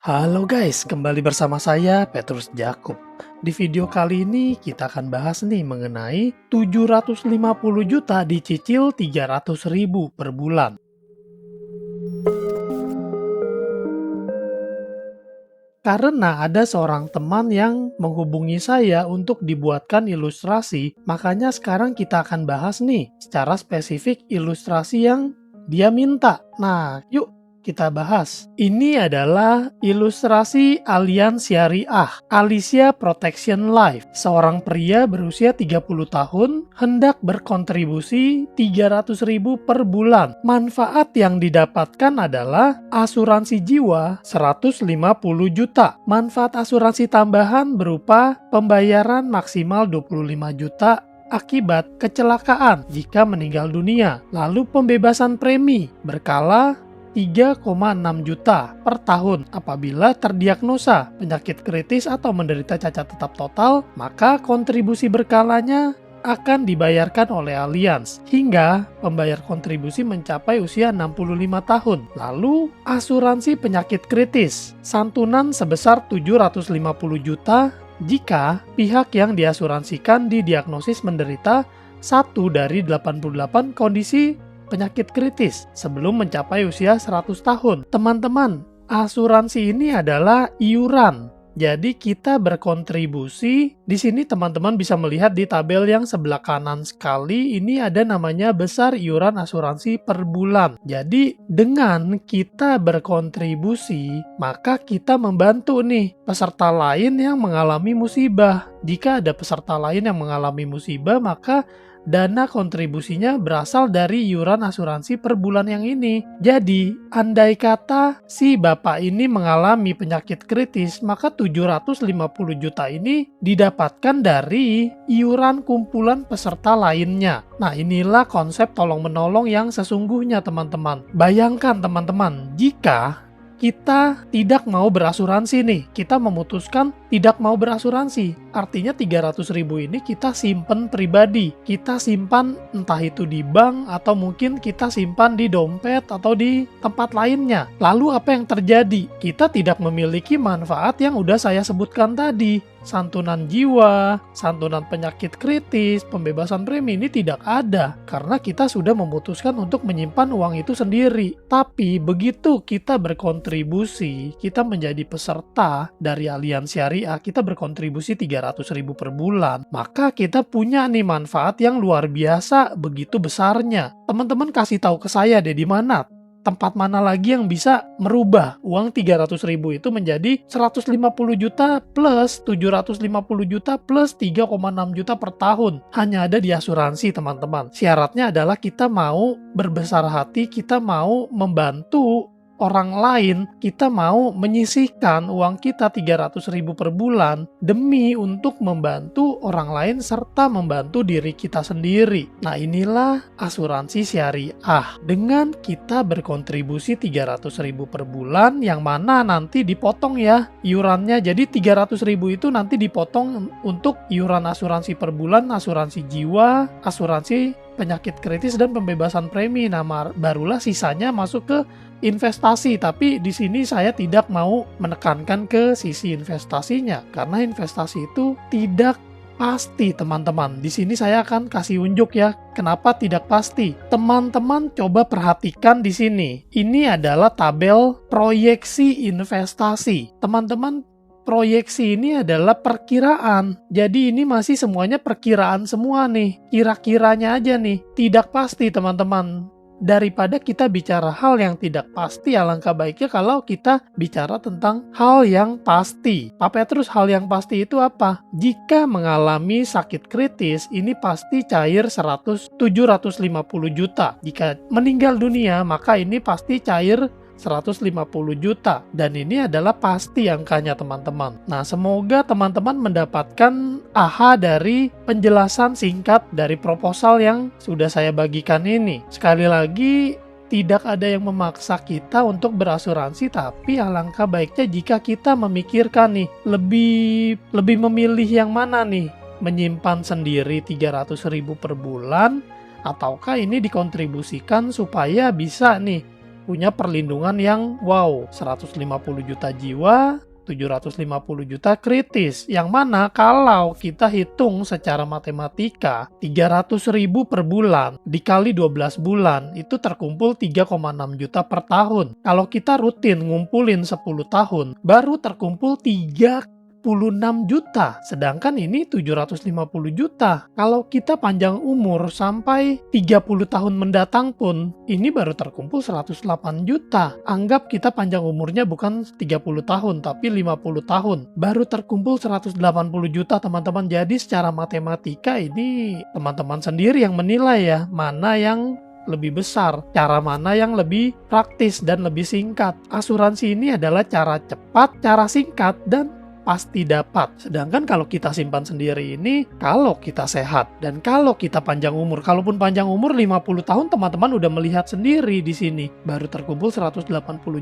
Halo guys, kembali bersama saya Petrus Jakub. Di video kali ini kita akan bahas nih mengenai 750 juta dicicil 300.000 per bulan. Karena ada seorang teman yang menghubungi saya untuk dibuatkan ilustrasi, makanya sekarang kita akan bahas nih secara spesifik ilustrasi yang dia minta. Nah, yuk kita bahas. Ini adalah ilustrasi Allianz Syariah, Alicia Protection Life. Seorang pria berusia 30 tahun hendak berkontribusi 300.000 per bulan. Manfaat yang didapatkan adalah asuransi jiwa 150 juta. Manfaat asuransi tambahan berupa pembayaran maksimal 25 juta akibat kecelakaan jika meninggal dunia. Lalu pembebasan premi berkala 3,6 juta per tahun apabila terdiagnosa penyakit kritis atau menderita cacat tetap total, maka kontribusi berkalanya akan dibayarkan oleh Allianz hingga pembayar kontribusi mencapai usia 65 tahun. Lalu asuransi penyakit kritis, santunan sebesar 750 juta jika pihak yang diasuransikan didiagnosis menderita satu dari 88 kondisi penyakit kritis sebelum mencapai usia 100 tahun. Teman-teman, asuransi ini adalah iuran. Jadi kita berkontribusi. Di sini teman-teman bisa melihat di tabel yang sebelah kanan sekali, ini ada namanya besar iuran asuransi per bulan. Jadi dengan kita berkontribusi, maka kita membantu nih peserta lain yang mengalami musibah. Jika ada peserta lain yang mengalami musibah, maka dana kontribusinya berasal dari iuran asuransi per bulan yang ini. Jadi, andai kata si bapak ini mengalami penyakit kritis, maka 750 juta ini didapatkan dari iuran kumpulan peserta lainnya. Nah, inilah konsep tolong-menolong yang sesungguhnya, teman-teman. Bayangkan, teman-teman, jika kita tidak mau berasuransi nih, kita memutuskan tidak mau berasuransi. Artinya 300.000 ini kita simpan pribadi. Kita simpan entah itu di bank atau mungkin kita simpan di dompet atau di tempat lainnya. Lalu apa yang terjadi? Kita tidak memiliki manfaat yang udah saya sebutkan tadi. Santunan jiwa, santunan penyakit kritis, pembebasan premi ini tidak ada karena kita sudah memutuskan untuk menyimpan uang itu sendiri. Tapi begitu kita berkontribusi, kita menjadi peserta dari Allianz Syariah, kita berkontribusi 300.000 per bulan, maka kita punya nih manfaat yang luar biasa begitu besarnya. Teman-teman kasih tahu ke saya deh, di mana tempat mana lagi yang bisa merubah uang 300.000 itu menjadi 150 juta plus 750 juta plus 3,6 juta per tahun. Hanya ada di asuransi, teman-teman. Syaratnya adalah kita mau berbesar hati, kita mau membantu orang lain, kita mau menyisihkan uang kita 300.000 per bulan demi untuk membantu orang lain serta membantu diri kita sendiri. Nah, inilah asuransi syariah. Dengan kita berkontribusi 300.000 per bulan, yang mana nanti dipotong ya iurannya. Jadi 300.000 itu nanti dipotong untuk iuran asuransi per bulan, asuransi jiwa, asuransi penyakit kritis dan pembebasan premi. Nah, barulah sisanya masuk ke investasi. Tapi di sini saya tidak mau menekankan ke sisi investasinya karena investasi itu tidak pasti, teman-teman. Di sini saya akan kasih unjuk ya, kenapa tidak pasti. Teman-teman coba perhatikan di sini. Ini adalah tabel proyeksi investasi. Teman-teman, proyeksi ini adalah perkiraan. Jadi ini masih semuanya perkiraan semua nih. Kira-kiranya aja nih. Tidak pasti, teman-teman. Daripada kita bicara hal yang tidak pasti, alangkah baiknya kalau kita bicara tentang hal yang pasti. Pak Petrus, hal yang pasti itu apa? Jika mengalami sakit kritis, ini pasti cair 750 juta. Jika meninggal dunia, maka ini pasti cair 150 juta. Dan ini adalah pasti angkanya, teman-teman. Nah, semoga teman-teman mendapatkan AHA dari penjelasan singkat dari proposal yang sudah saya bagikan ini. Sekali lagi, tidak ada yang memaksa kita untuk berasuransi, tapi alangkah baiknya jika kita memikirkan nih, lebih memilih yang mana nih, menyimpan sendiri 300.000 per bulan ataukah ini dikontribusikan supaya bisa nih punya perlindungan yang wow, 150 juta jiwa, 750 juta kritis. Yang mana kalau kita hitung secara matematika, 300.000 per bulan dikali 12 bulan itu terkumpul 3,6 juta per tahun. Kalau kita rutin ngumpulin 10 tahun, baru terkumpul 36 juta, sedangkan ini 750 juta. Kalau kita panjang umur sampai 30 tahun mendatang pun, ini baru terkumpul 108 juta. Anggap kita panjang umurnya bukan 30 tahun, tapi 50 tahun. Baru terkumpul 180 juta, teman-teman. Jadi secara matematika ini teman-teman sendiri yang menilai ya, mana yang lebih besar, cara mana yang lebih praktis dan lebih singkat. Asuransi ini adalah cara cepat, cara singkat, dan pasti dapat. Sedangkan kalau kita simpan sendiri ini, kalau kita sehat dan kalau kita panjang umur, kalaupun panjang umur 50 tahun, teman-teman udah melihat sendiri di sini, baru terkumpul 180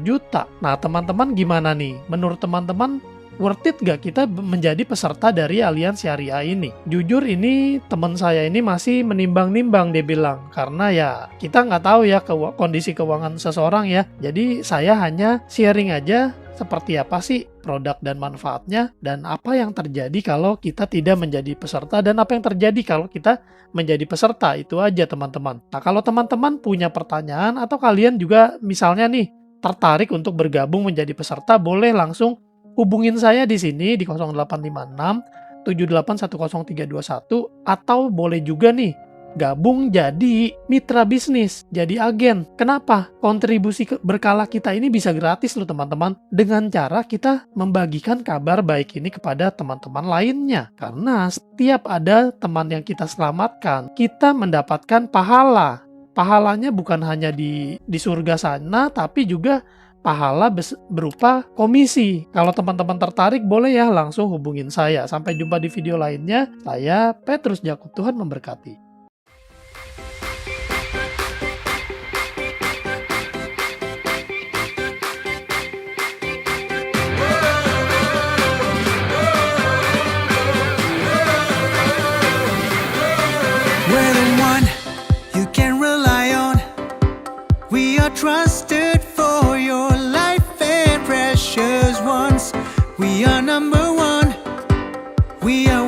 juta. Nah, teman-teman gimana nih? Menurut teman-teman, worth it gak kita menjadi peserta dari Allianz Syariah ini? Jujur ini teman saya ini masih menimbang-nimbang, dia bilang. Karena ya kita nggak tahu ya kondisi keuangan seseorang ya. Jadi saya hanya sharing aja seperti apa sih produk dan manfaatnya, dan apa yang terjadi kalau kita tidak menjadi peserta, dan apa yang terjadi kalau kita menjadi peserta. Itu aja teman-teman. Nah, kalau teman-teman punya pertanyaan atau kalian juga misalnya nih tertarik untuk bergabung menjadi peserta, boleh langsung hubungin saya di sini di 0856 781031, atau boleh juga nih gabung jadi mitra bisnis, jadi agen. Kenapa? Kontribusi berkala kita ini bisa gratis loh teman-teman, dengan cara kita membagikan kabar baik ini kepada teman-teman lainnya. Karena setiap ada teman yang kita selamatkan, kita mendapatkan pahala. Pahalanya bukan hanya di surga sana, tapi juga pahala berupa komisi. Kalau teman-teman tertarik, boleh ya langsung hubungin saya. Sampai jumpa di video lainnya. Saya Petrus Jakub, Tuhan memberkati. We're the one you can rely on. We are trusted for your life and precious ones. We are number one. We are